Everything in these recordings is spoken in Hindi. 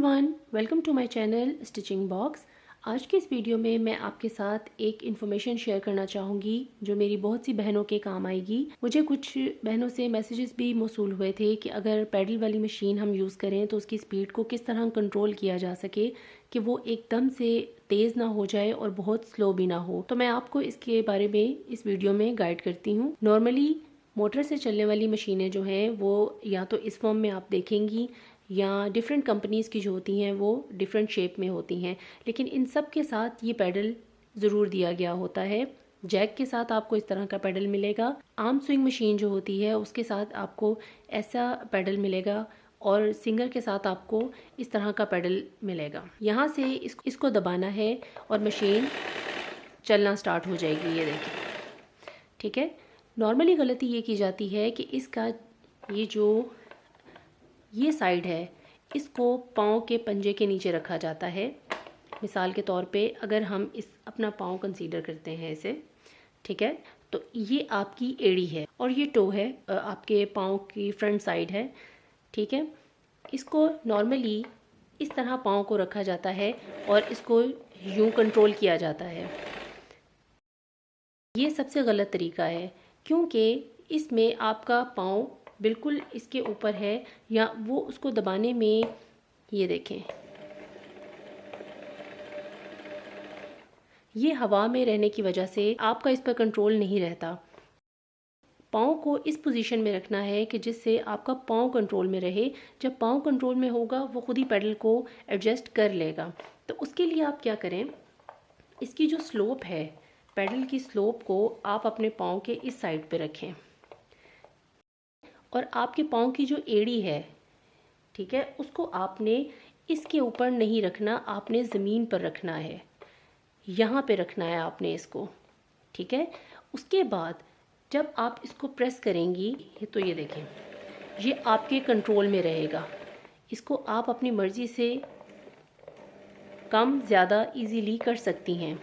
Everyone, welcome to my channel Stitching Box. आज के इस वीडियो में मैं आपके साथ एक इन्फॉर्मेशन शेयर करना चाहूँगी जो मेरी बहुत सी बहनों के काम आएगी। मुझे कुछ बहनों से मैसेजेस भी मौसूल हुए थे कि अगर पैडल वाली मशीन हम यूज़ करें तो उसकी स्पीड को किस तरह कंट्रोल किया जा सके कि वो एकदम से तेज़ ना हो जाए और बहुत स्लो भी ना हो। तो मैं आपको इसके बारे में इस वीडियो में गाइड करती हूँ। नॉर्मली मोटर से चलने वाली मशीनें जो हैं वो या तो इस फॉर्म में आप देखेंगी या डिफरेंट कंपनीज़ की जो होती हैं वो डिफरेंट शेप में होती हैं, लेकिन इन सब के साथ ये पैडल ज़रूर दिया गया होता है। जैक के साथ आपको इस तरह का पैडल मिलेगा। आर्म स्विंग मशीन जो होती है उसके साथ आपको ऐसा पैडल मिलेगा और सिंगर के साथ आपको इस तरह का पैडल मिलेगा। यहाँ से इसको दबाना है और मशीन चलना स्टार्ट हो जाएगी। ये देखिए, ठीक है। नॉर्मली गलती ये की जाती है कि इसका ये साइड है इसको पाँव के पंजे के नीचे रखा जाता है। मिसाल के तौर पे अगर हम इस अपना पाँव कंसीडर करते हैं इसे, ठीक है, तो ये आपकी एड़ी है और ये टो है, आपके पाँव की फ्रंट साइड है, ठीक है। इसको नॉर्मली इस तरह पाँव को रखा जाता है और इसको यूं कंट्रोल किया जाता है। ये सबसे गलत तरीका है क्योंकि इसमें आपका पाँव बिल्कुल इसके ऊपर है या वो उसको दबाने में, ये देखें, ये हवा में रहने की वजह से आपका इस पर कंट्रोल नहीं रहता। पाँव को इस पोजीशन में रखना है कि जिससे आपका पाँव कंट्रोल में रहे। जब पाँव कंट्रोल में होगा वो खुद ही पैडल को एडजस्ट कर लेगा। तो उसके लिए आप क्या करें, इसकी जो स्लोप है, पैडल की स्लोप को आप अपने पाँव के इस साइड पे रखें और आपके पाँव की जो एड़ी है, ठीक है, उसको आपने इसके ऊपर नहीं रखना, आपने ज़मीन पर रखना है, यहाँ पे रखना है आपने इसको, ठीक है। उसके बाद जब आप इसको प्रेस करेंगी तो ये देखें, ये आपके कंट्रोल में रहेगा। इसको आप अपनी मर्ज़ी से कम ज़्यादा इजीली कर सकती हैं,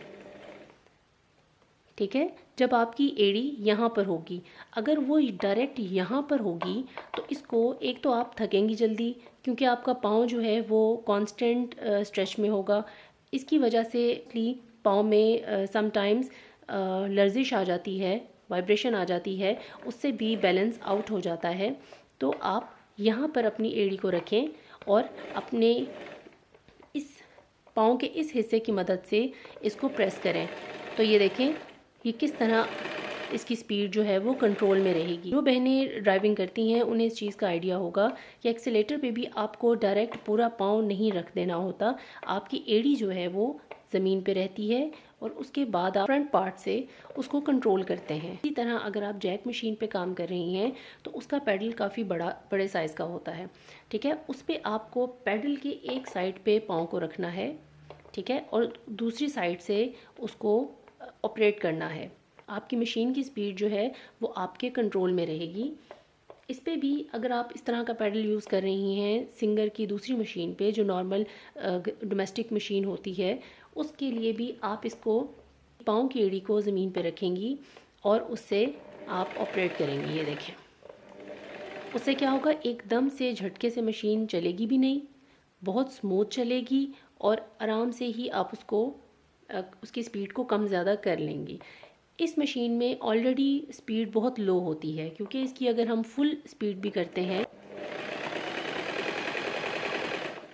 ठीक है। जब आपकी एड़ी यहाँ पर होगी, अगर वो डायरेक्ट यहाँ पर होगी तो इसको एक तो आप थकेंगी जल्दी क्योंकि आपका पाँव जो है वो कांस्टेंट स्ट्रेच में होगा। इसकी वजह से पाँव में समटाइम्स लर्जिश आ जाती है, वाइब्रेशन आ जाती है, उससे भी बैलेंस आउट हो जाता है। तो आप यहाँ पर अपनी एड़ी को रखें और अपने इस पाँव के इस हिस्से की मदद से इसको प्रेस करें। तो ये देखें ये किस तरह इसकी स्पीड जो है वो कंट्रोल में रहेगी। जो बहनें ड्राइविंग करती हैं उन्हें इस चीज़ का आइडिया होगा कि एक्सीलेटर पे भी आपको डायरेक्ट पूरा पाँव नहीं रख देना होता। आपकी एड़ी जो है वो ज़मीन पे रहती है और उसके बाद आप फ्रंट पार्ट से उसको कंट्रोल करते हैं। इसी तरह अगर आप जैक मशीन पे काम कर रही हैं तो उसका पैडल काफ़ी बड़े साइज़ का होता है, ठीक है। उस पर आपको पैडल की एक साइड पे पाँव को रखना है, ठीक है, और दूसरी साइड से उसको ऑपरेट करना है। आपकी मशीन की स्पीड जो है वो आपके कंट्रोल में रहेगी। इस पे भी अगर आप इस तरह का पैडल यूज़ कर रही हैं सिंगर की दूसरी मशीन पे जो नॉर्मल डोमेस्टिक मशीन होती है, उसके लिए भी आप इसको पाँव की एड़ी को ज़मीन पे रखेंगी और उससे आप ऑपरेट करेंगी। ये देखें, उससे क्या होगा, एकदम से झटके से मशीन चलेगी भी नहीं, बहुत स्मूथ चलेगी और आराम से ही आप उसकी स्पीड को कम ज़्यादा कर लेंगी। इस मशीन में ऑलरेडी स्पीड बहुत लो होती है क्योंकि इसकी अगर हम फुल स्पीड भी करते हैं,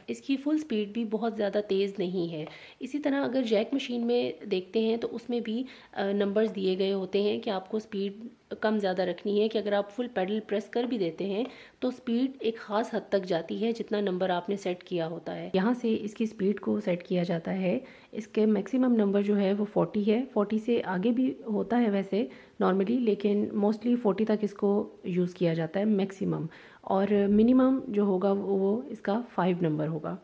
इसकी फुल स्पीड भी बहुत ज़्यादा तेज़ नहीं है। इसी तरह अगर जैक मशीन में देखते हैं तो उसमें भी नंबर्स दिए गए होते हैं कि आपको स्पीड कम ज़्यादा रखनी है, कि अगर आप फुल पैडल प्रेस कर भी देते हैं तो स्पीड एक ख़ास हद तक जाती है जितना नंबर आपने सेट किया होता है। यहाँ से इसकी स्पीड को सेट किया जाता है। इसके मैक्सिमम नंबर जो है वो 40 है। 40 से आगे भी होता है वैसे नॉर्मली, लेकिन मोस्टली 40 तक इसको यूज़ किया जाता है मैक्सिमम, और मिनिमम जो होगा वो इसका 5 नंबर होगा,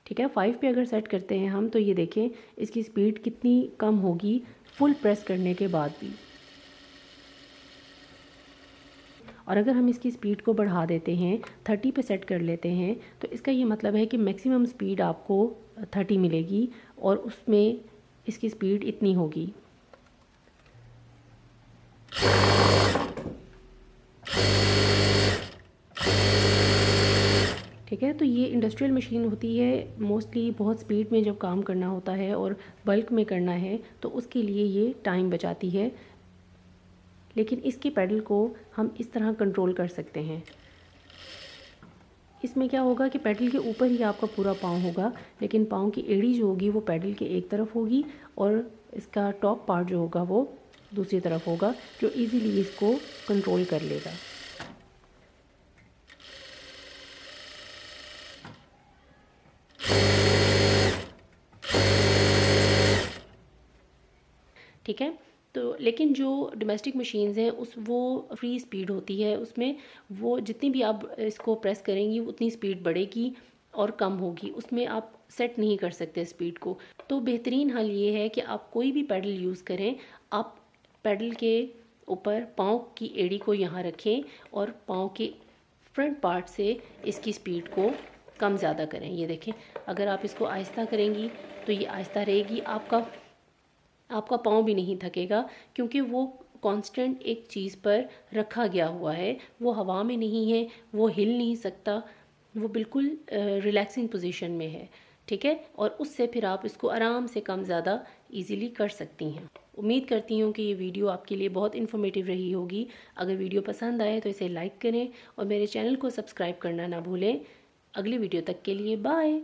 ठीक है। 5 पे अगर सेट करते हैं हम तो ये देखें इसकी स्पीड कितनी कम होगी फुल प्रेस करने के बाद भी। और अगर हम इसकी स्पीड को बढ़ा देते हैं, 30 पे सेट कर लेते हैं, तो इसका ये मतलब है कि मैक्सिमम स्पीड आपको 30 मिलेगी और उसमें इसकी स्पीड इतनी होगी। ठीक है। तो ये इंडस्ट्रियल मशीन होती है, मोस्टली बहुत स्पीड में जब काम करना होता है और बल्क में करना है तो उसके लिए ये टाइम बचाती है। लेकिन इसके पैडल को हम इस तरह कंट्रोल कर सकते हैं। इसमें क्या होगा कि पैडल के ऊपर ही आपका पूरा पाँव होगा, लेकिन पाँव की एड़ी जो होगी वो पैडल के एक तरफ होगी और इसका टॉप पार्ट जो होगा वो दूसरी तरफ होगा, जो इजीली इसको कंट्रोल कर लेगा। ठीक है। तो लेकिन जो डोमेस्टिक मशीन्स हैं वो फ्री स्पीड होती है, उसमें वो जितनी भी आप इसको प्रेस करेंगी उतनी स्पीड बढ़ेगी और कम होगी, उसमें आप सेट नहीं कर सकते स्पीड को। तो बेहतरीन हल ये है कि आप कोई भी पैडल यूज़ करें, आप पैडल के ऊपर पाँव की एड़ी को यहाँ रखें और पाँव के फ्रंट पार्ट से इसकी स्पीड को कम ज़्यादा करें। ये देखें, अगर आप इसको आहिस्ता करेंगी तो ये आहिस्ता रहेगी, आपका पाँव भी नहीं थकेगा, क्योंकि वो कांस्टेंट एक चीज़ पर रखा गया हुआ है, वो हवा में नहीं है, वो हिल नहीं सकता, वो बिल्कुल रिलैक्सिंग पोजीशन में है। ठीक है। और उससे फिर आप इसको आराम से कम ज़्यादा इजीली कर सकती हैं। उम्मीद करती हूँ कि ये वीडियो आपके लिए बहुत इन्फॉर्मेटिव रही होगी। अगर वीडियो पसंद आए तो इसे लाइक करें और मेरे चैनल को सब्सक्राइब करना ना भूलें। अगली वीडियो तक के लिए बाय।